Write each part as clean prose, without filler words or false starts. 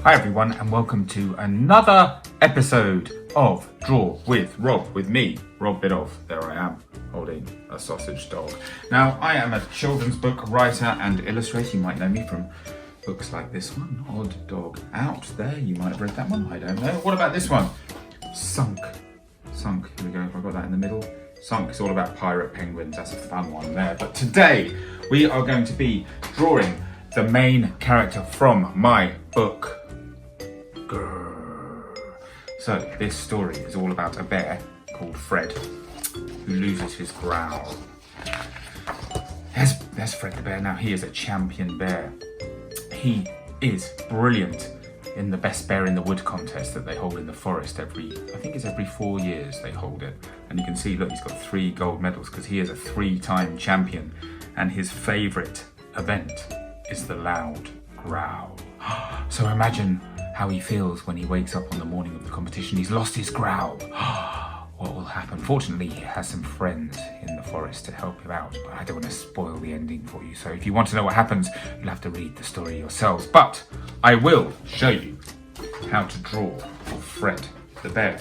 Hi everyone, and welcome to another episode of Draw with Rob, with me, Rob Biddulph. There I am, holding a sausage dog. Now, I am a children's book writer and illustrator. You might know me from books like this one, Odd Dog Out. There, you might have read that one, I don't know. What about this one? Sunk, here we go, I got that in the middle. Sunk is all about pirate penguins, that's a fun one there. But today, we are going to be drawing the main character from my book, Grrrr. So this story is all about a bear called Fred who loses his growl. There's Fred the bear now. He is a champion bear. He is brilliant in the best bear in the wood contest that they hold in the forest every 4 years they hold it. And you can see, look, he's got 3 gold medals because he is a 3-time champion, and his favourite event is the loud growl. So imagine how he feels when he wakes up on the morning of the competition. He's lost his growl. What will happen? Fortunately, he has some friends in the forest to help him out, but I don't want to spoil the ending for you. So if you want to know what happens, you'll have to read the story yourselves. But I will show you how to draw Fred the bear.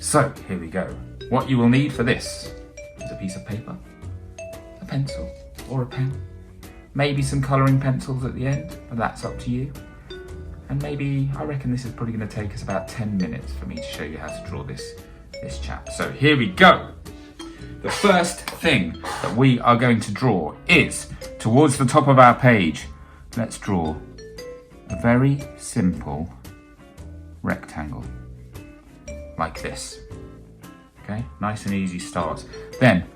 So here we go. What you will need for this is a piece of paper, a pencil or a pen, maybe some colouring pencils at the end, but that's up to you. And maybe, I reckon this is probably going to take us about 10 minutes for me to show you how to draw this chap. So here we go. The first thing that we are going to draw is towards the top of our page. Let's draw a very simple rectangle like this. Okay, nice and easy start. Then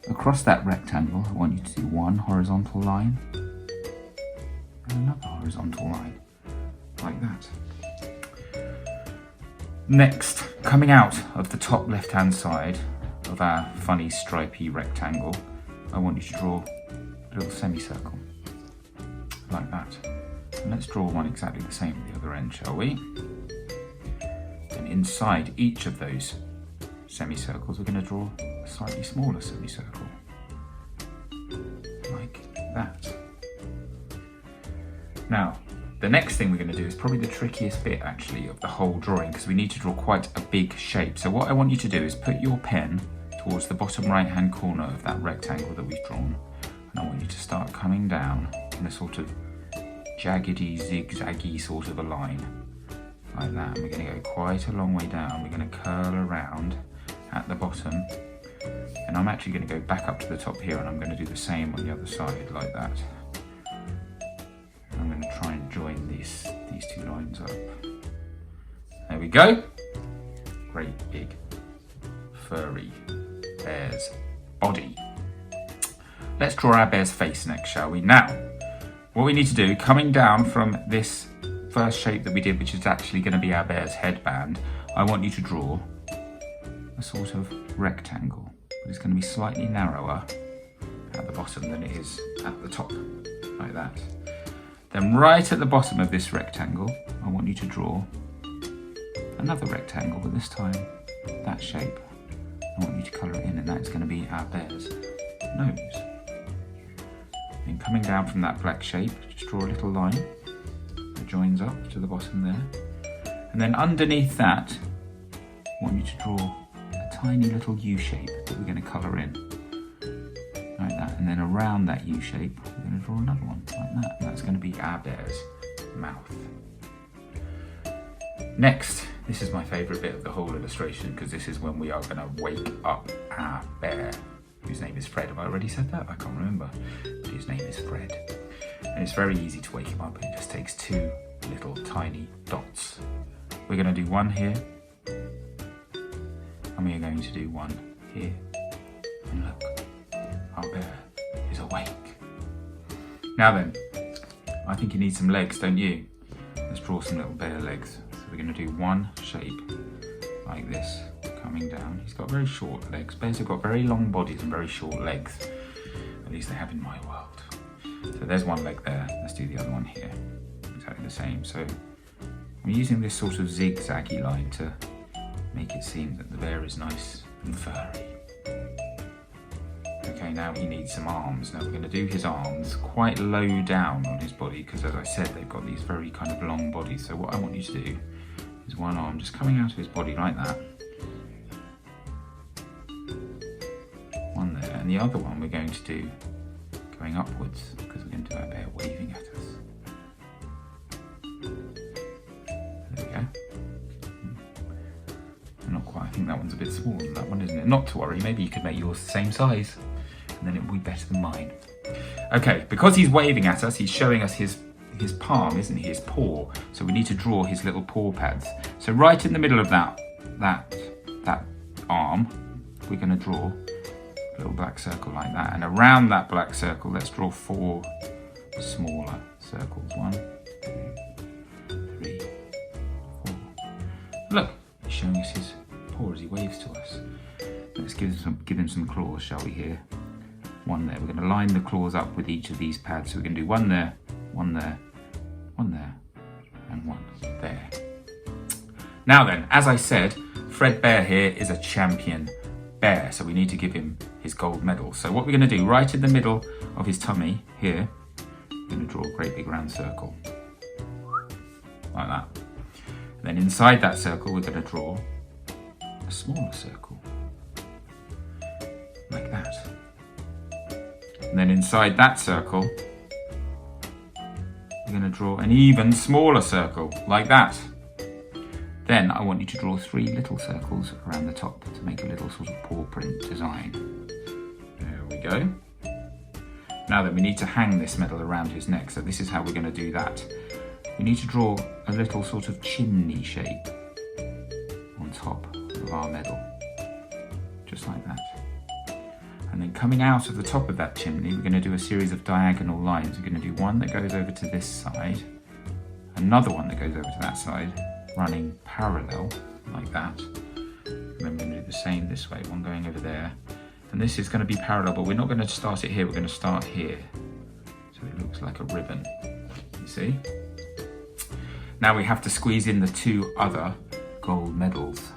across that rectangle, I want you to do one horizontal line and another horizontal line like that. Next, coming out of the top left-hand side of our funny stripy rectangle, I want you to draw a little semicircle like that. And let's draw one exactly the same at the other end, shall we? And inside each of those semicircles, we're going to draw a slightly smaller semicircle like that. Now, the next thing we're going to do is probably the trickiest bit actually of the whole drawing, because we need to draw quite a big shape. So what I want you to do is put your pen towards the bottom right hand corner of that rectangle that we've drawn, and I want you to start coming down in a sort of jaggedy, zigzaggy sort of a line like that. And we're going to go quite a long way down. We're going to curl around at the bottom, and I'm actually going to go back up to the top here, and I'm going to do the same on the other side like that. I'm going to try and join these 2 lines up. There we go. Great big furry bear's body. Let's draw our bear's face next, shall we? Now, what we need to do, coming down from this first shape that we did, which is actually going to be our bear's headband, I want you to draw a sort of rectangle, but it's going to be slightly narrower at the bottom than it is at the top, like that. Then right at the bottom of this rectangle, I want you to draw another rectangle, but this time that shape. I want you to colour it in, and that's going to be our bear's nose. Then coming down from that black shape, just draw a little line that joins up to the bottom there. And then underneath that, I want you to draw a tiny little U shape that we're going to colour in. Like that, and then around that U shape, we're going to draw another one like that, and that's going to be our bear's mouth. Next, this is my favourite bit of the whole illustration, because this is when we are going to wake up our bear, whose name is Fred. Have I already said that? I can't remember, but his name is Fred. And it's very easy to wake him up. It just takes 2 little tiny dots. We're going to do one here, and we are going to do one here, and look. Our bear is awake. Now then, I think you need some legs, don't you? Let's draw some little bear legs. So we're going to do one shape like this, coming down. He's got very short legs. Bears have got very long bodies and very short legs. At least they have in my world. So there's one leg there. Let's do the other one here. Exactly the same. So I'm using this sort of zigzaggy line to make it seem that the bear is nice and furry. Okay, Okay, now he needs some arms. Now we're going to do his arms quite low down on his body because, as I said, they've got these very kind of long bodies. So what I want you to do is one arm just coming out of his body like that. One there, and the other one we're going to do going upwards because we're going to do our bear waving at us. There we go. Not quite, I think that one's a bit smaller than that one, isn't it? Not to worry, maybe you could make yours the same size and then it will be better than mine. Okay, because he's waving at us, he's showing us his palm, isn't he? His paw. So we need to draw his little paw pads. So right in the middle of that arm, we're going to draw a little black circle like that. And around that black circle, let's draw 4 smaller circles. 1, 2, 3, 4. Look, he's showing us his paw as he waves to us. Let's give him some claws, shall we, here? One there. We're going to line the claws up with each of these pads. So we're going to do one there, one there, one there, and one there. Now then, as I said, Fred Bear here is a champion bear, so we need to give him his gold medal. So what we're going to do, right in the middle of his tummy here, we're going to draw a great big round circle, like that. And then inside that circle, we're going to draw a smaller circle, like that. And then inside that circle, we're going to draw an even smaller circle, like that. Then I want you to draw 3 little circles around the top to make a little sort of paw print design. There we go. Now then, we need to hang this medal around his neck, so this is how we're going to do that. We need to draw a little sort of chimney shape on top of our medal, just like that. And then coming out of the top of that chimney, we're going to do a series of diagonal lines. We're going to do one that goes over to this side, another one that goes over to that side, running parallel like that. And then we're going to do the same this way, one going over there. And this is going to be parallel, but we're not going to start it here, we're going to start here. So it looks like a ribbon, you see? Now we have to squeeze in the 2 other gold medals.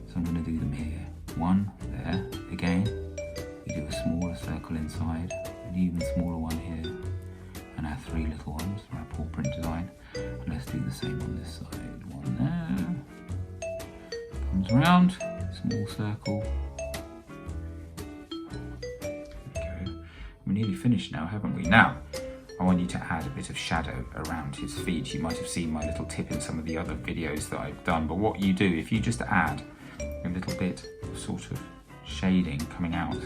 So I'm going to do them here. One there, again. We do a smaller circle inside, an even smaller one here, and our 3 little ones for our paw print design. And let's do the same on this side. One there, comes around, small circle. There we go. We're nearly finished now, haven't we? Now, I want you to add a bit of shadow around his feet. You might have seen my little tip in some of the other videos that I've done, but what you do, if you just add a little bit of sort of shading coming out,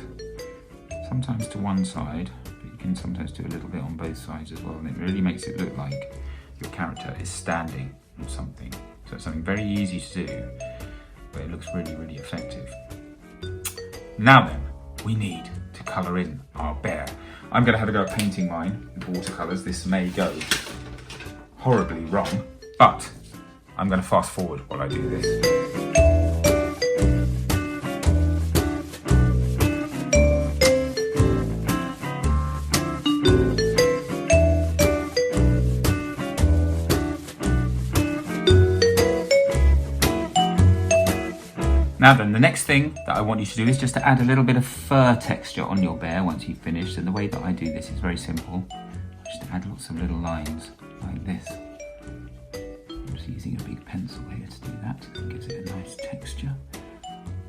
sometimes to one side, but you can sometimes do a little bit on both sides as well, and it really makes it look like your character is standing on something. So it's something very easy to do, but it looks really, really effective. Now then, we need to colour in our bear. I'm going to have a go at painting mine with watercolours. This may go horribly wrong, but I'm going to fast forward while I do this. Now then, the next thing that I want you to do is just to add a little bit of fur texture on your bear once you've finished. And the way that I do this is very simple. Just add lots of little lines like this. I'm just using a big pencil here to do that. It gives it a nice texture.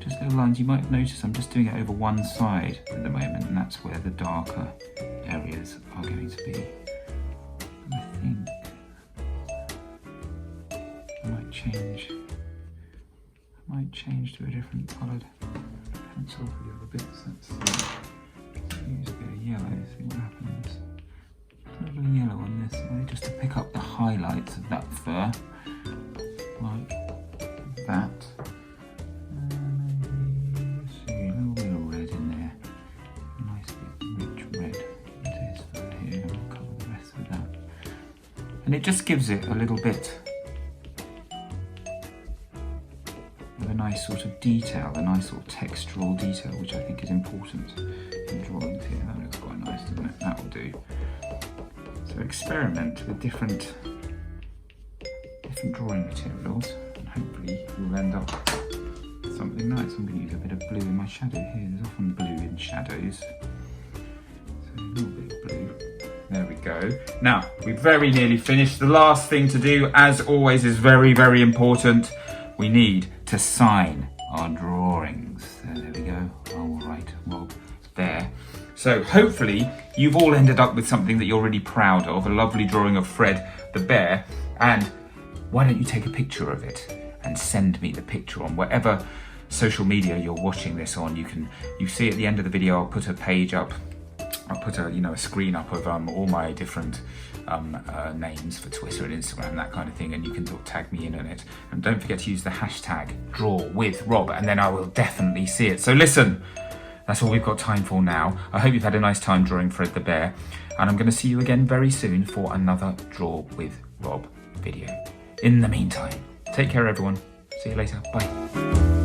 Just little lines. You might notice I'm just doing it over one side at the moment, and that's where the darker areas are going to be. And I think I might change to a different coloured pencil for the other bits. Let's use a bit of yellow, see what happens. A little yellow on this way, just to pick up the highlights of that fur, like that. Maybe, see, a little bit of red in there. Nice big rich red into his fur here, and we'll colour the rest with that. And it just gives it a little bit of a nice sort of detail, a nice sort of textural detail, which I think is important in drawings here. That looks quite nice, doesn't it? That will do. So experiment with different drawing materials, and hopefully you'll end up with something nice. I'm going to use a bit of blue in my shadow here. There's often blue in shadows. a little bit blue. There we go. Now, we've very nearly finished. The last thing to do, as always, is very, very important. We need to sign our drawings. There we go. All right, Rob, there. So hopefully you've all ended up with something that you're really proud of, a lovely drawing of Fred the bear. And why don't you take a picture of it and send me the picture on whatever social media you're watching this on. You see at the end of the video, I'll put a page up. I'll put a screen up of all my different names for Twitter and Instagram, that kind of thing, and you can tag me in on it. And don't forget to use the hashtag #DrawWithRob, and then I will definitely see it. So listen, that's all we've got time for now. I hope you've had a nice time drawing Fred the bear, and I'm going to see you again very soon for another Draw with Rob video. In the meantime, take care everyone. See you later. Bye.